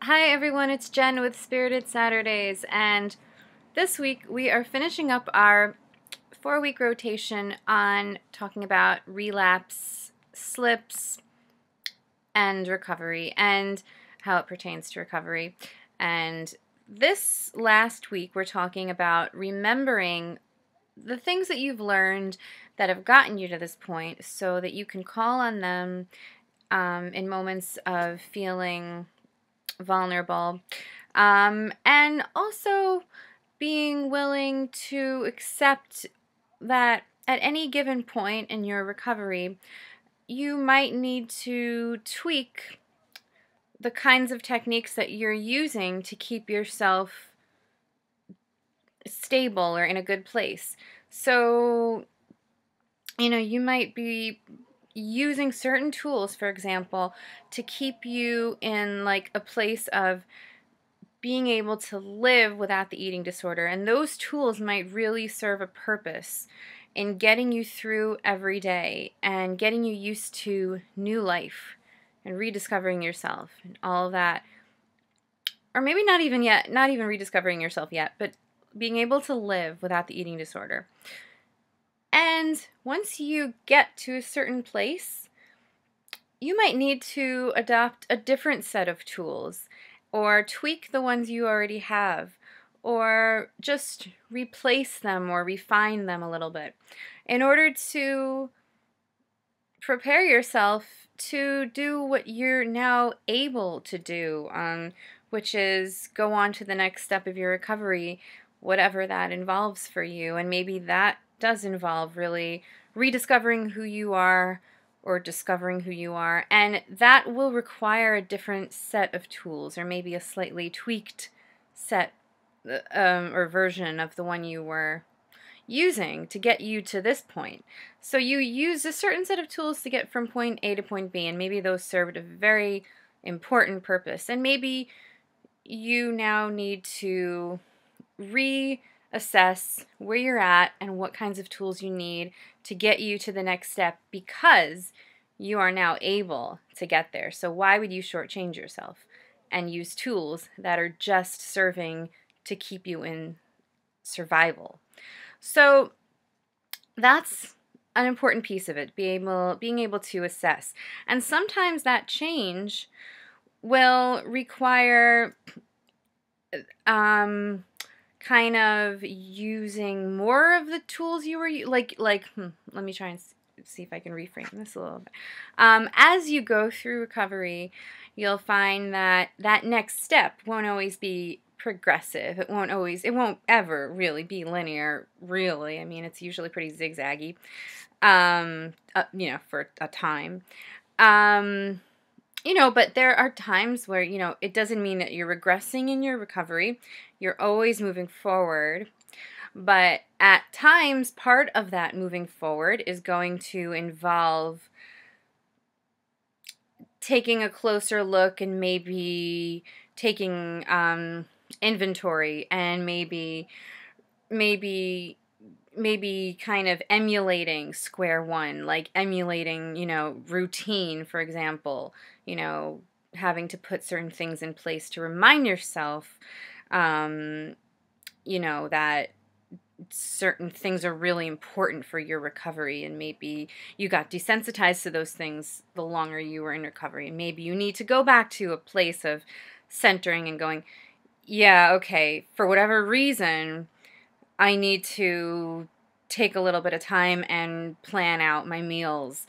Hi everyone, it's Jen with Spirited Saturdays, and this week we are finishing up our 4-week rotation on talking about relapse, slips, and recovery, and how it pertains to recovery. And this last week we're talking about remembering the things that you've learned that have gotten you to this point so that you can call on them in moments of feeling vulnerable, and also being willing to accept that at any given point in your recovery, you might need to tweak the kinds of techniques that you're using to keep yourself stable or in a good place. So, you might be using certain tools, for example, to keep you in like a place of being able to live without the eating disorder. And those tools might really serve a purpose in getting you through every day and getting you used to new life and rediscovering yourself and all of that. Or maybe not even rediscovering yourself yet, but being able to live without the eating disorder. And once you get to a certain place, you might need to adopt a different set of tools or tweak the ones you already have or just replace them or refine them a little bit in order to prepare yourself to do what you're now able to do, which is go on to the next step of your recovery, whatever that involves for you. And maybe that does involve really rediscovering who you are or discovering who you are, and that will require a different set of tools or maybe a slightly tweaked set or version of the one you were using to get you to this point. So you use a certain set of tools to get from point A to point B, and maybe those served a very important purpose, and maybe you now need to reassess where you're at and what kinds of tools you need to get you to the next step because you are now able to get there. So why would you shortchange yourself and use tools that are just serving to keep you in survival? So that's an important piece of it, being able to assess. And sometimes that change will require kind of using more of the tools you were let me try and see if I can reframe this a little bit. As you go through recovery, you'll find that that next step won't always be progressive. It won't ever really be linear, really. I mean, it's usually pretty zigzaggy, for a time. But there are times where, it doesn't mean that you're regressing in your recovery. You're always moving forward. But at times, part of that moving forward is going to involve taking a closer look and maybe taking inventory and maybe kind of emulating square one, like emulating, routine, for example, having to put certain things in place to remind yourself, that certain things are really important for your recovery, and maybe you got desensitized to those things the longer you were in recovery, and maybe you need to go back to a place of centering and going, yeah, okay, for whatever reason, I need to take a little bit of time and plan out my meals,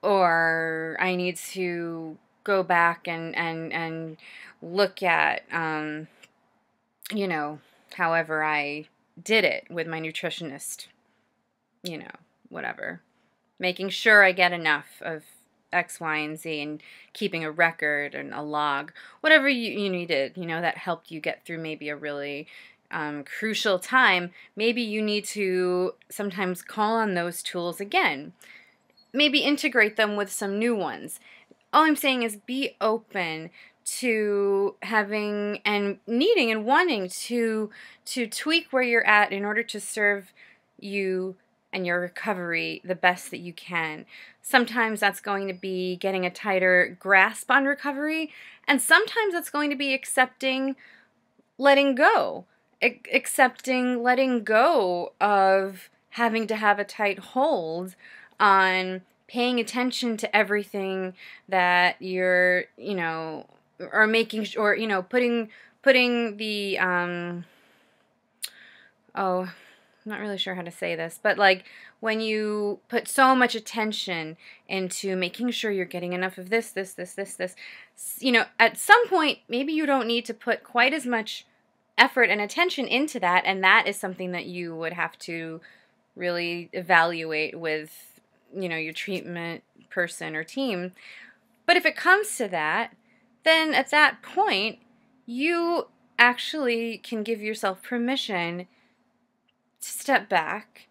or I need to go back and look at, however I did it with my nutritionist, whatever. Making sure I get enough of X, Y, and Z and keeping a record and a log. Whatever you needed, that helped you get through maybe a really crucial time. Maybe you need to sometimes call on those tools again. Maybe integrate them with some new ones. All I'm saying is be open to having and needing and wanting to tweak where you're at in order to serve you and your recovery the best that you can. Sometimes that's going to be getting a tighter grasp on recovery, and sometimes that's going to be accepting letting go. Accepting letting go of having to have a tight hold on paying attention to everything that you're, or making sure, putting the, oh, I'm not really sure how to say this, but like when you put so much attention into making sure you're getting enough of this, at some point, maybe you don't need to put quite as much effort and attention into that, and that is something that you would have to really evaluate with, your treatment person or team. But if it comes to that, then at that point, you actually can give yourself permission to step back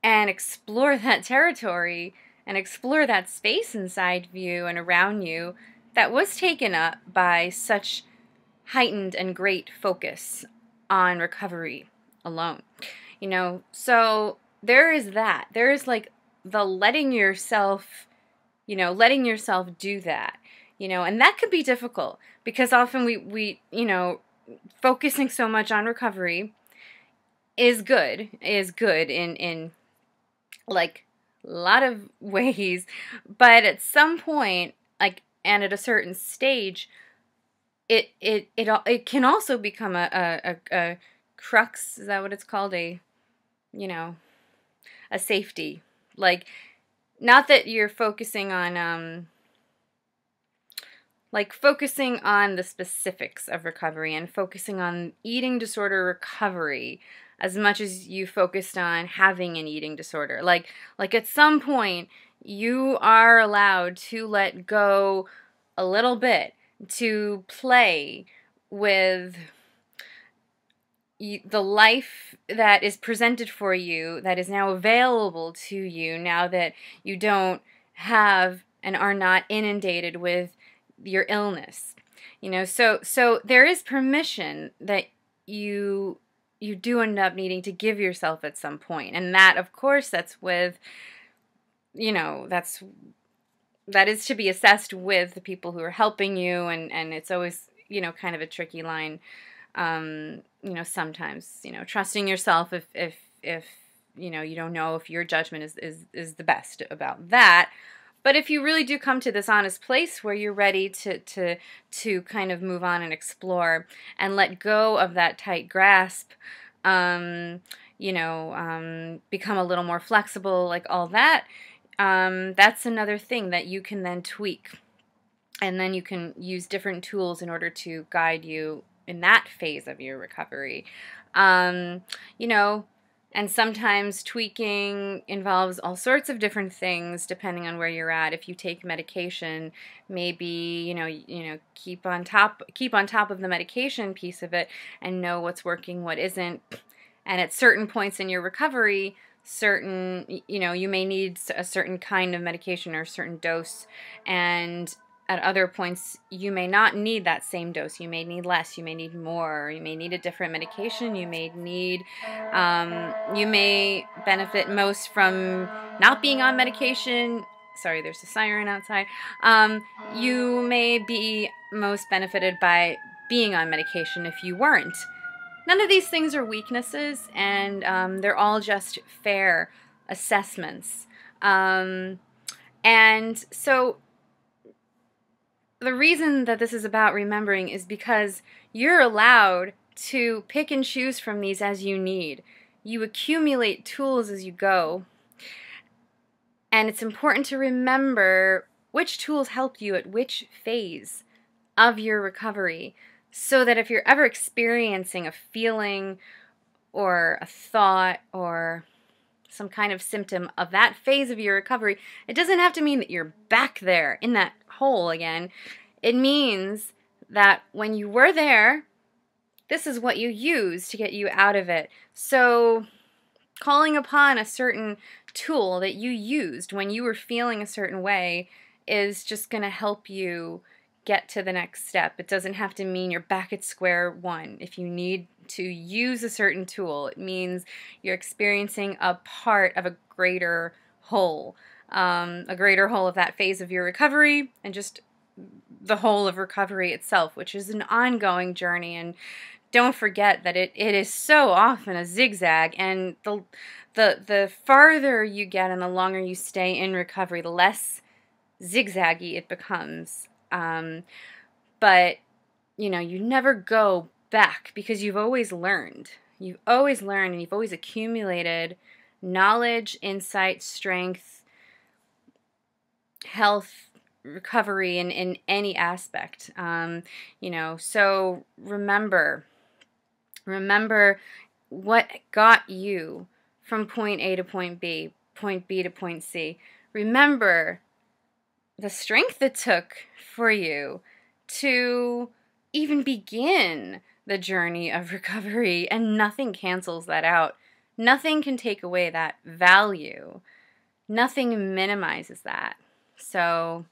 and explore that territory and explore that space inside you and around you that was taken up by such heightened and great focus on recovery alone. So there is that. There is like the letting yourself do that, and that could be difficult because often we focusing so much on recovery is good in like a lot of ways, but at some point, like, and at a certain stage, it can also become a crux. Is that what it's called? A safety. Like, not that you're focusing on focusing on the specifics of recovery and focusing on eating disorder recovery as much as you focused on having an eating disorder. Like at some point, you are allowed to let go a little bit, to play with the life that is presented for you, that is now available to you, now that you don't have and are not inundated with your illness. So there is permission that you do end up needing to give yourself at some point. And that, of course, that's with, that is to be assessed with the people who are helping you, and it's always, kind of a tricky line. Sometimes, trusting yourself if you don't know if your judgment is the best about that. But if you really do come to this honest place where you're ready to kind of move on and explore and let go of that tight grasp, become a little more flexible, like all that, that's another thing that you can then tweak. And then you can use different tools in order to guide you in that phase of your recovery. And sometimes tweaking involves all sorts of different things depending on where you're at. If you take medication, maybe, keep on top of the medication piece of it and know what's working, what isn't. And at certain points in your recovery, you may need a certain kind of medication or a certain dose, and at other points, you may not need that same dose. You may need less. You may need more. You may need a different medication. You may benefit most from not being on medication. Sorry, there's a siren outside. You may be most benefited by being on medication if you weren't. None of these things are weaknesses, and they're all just fair assessments. And so the reason that this is about remembering is because you're allowed to pick and choose from these as you need. You accumulate tools as you go. And it's important to remember which tools help you at which phase of your recovery, so that if you're ever experiencing a feeling or a thought or some kind of symptom of that phase of your recovery, it doesn't have to mean that you're back there in that hole again. It means that when you were there, this is what you used to get you out of it. So calling upon a certain tool that you used when you were feeling a certain way is just going to help you get to the next step. It doesn't have to mean you're back at square one. If you need to use a certain tool, it means you're experiencing a part of a greater whole. a greater whole of that phase of your recovery, and just the whole of recovery itself, which is an ongoing journey. And don't forget that it is so often a zigzag, and the farther you get and the longer you stay in recovery, the less zigzaggy it becomes. But you know, you never go back because you've always learned. You've always learned, and you've always accumulated knowledge, insight, strength, health, recovery in any aspect. You know, so remember what got you from point A to point B, point B to point C. Remember the strength it took for you to even begin the journey of recovery, and nothing cancels that out. Nothing can take away that value. Nothing minimizes that. So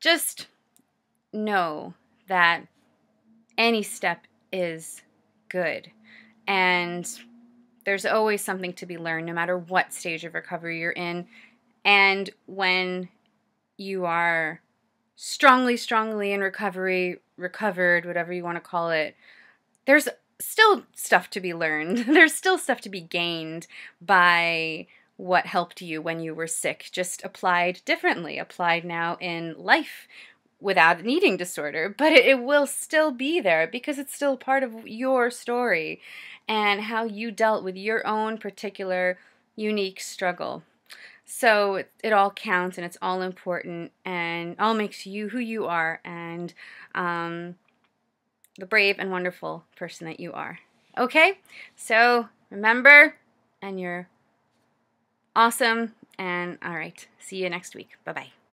just know that any step is good, and there's always something to be learned no matter what stage of recovery you're in. And when you are strongly in recovery, recovered, whatever you want to call it, there's still stuff to be learned. There's still stuff to be gained by what helped you when you were sick, just applied differently, applied now in life without an eating disorder. But it will still be there because it's still part of your story and how you dealt with your own particular unique struggle. So it all counts, and it's all important, and all makes you who you are, and the brave and wonderful person that you are. Okay? So remember, and you're awesome, and all right, see you next week. Bye-bye.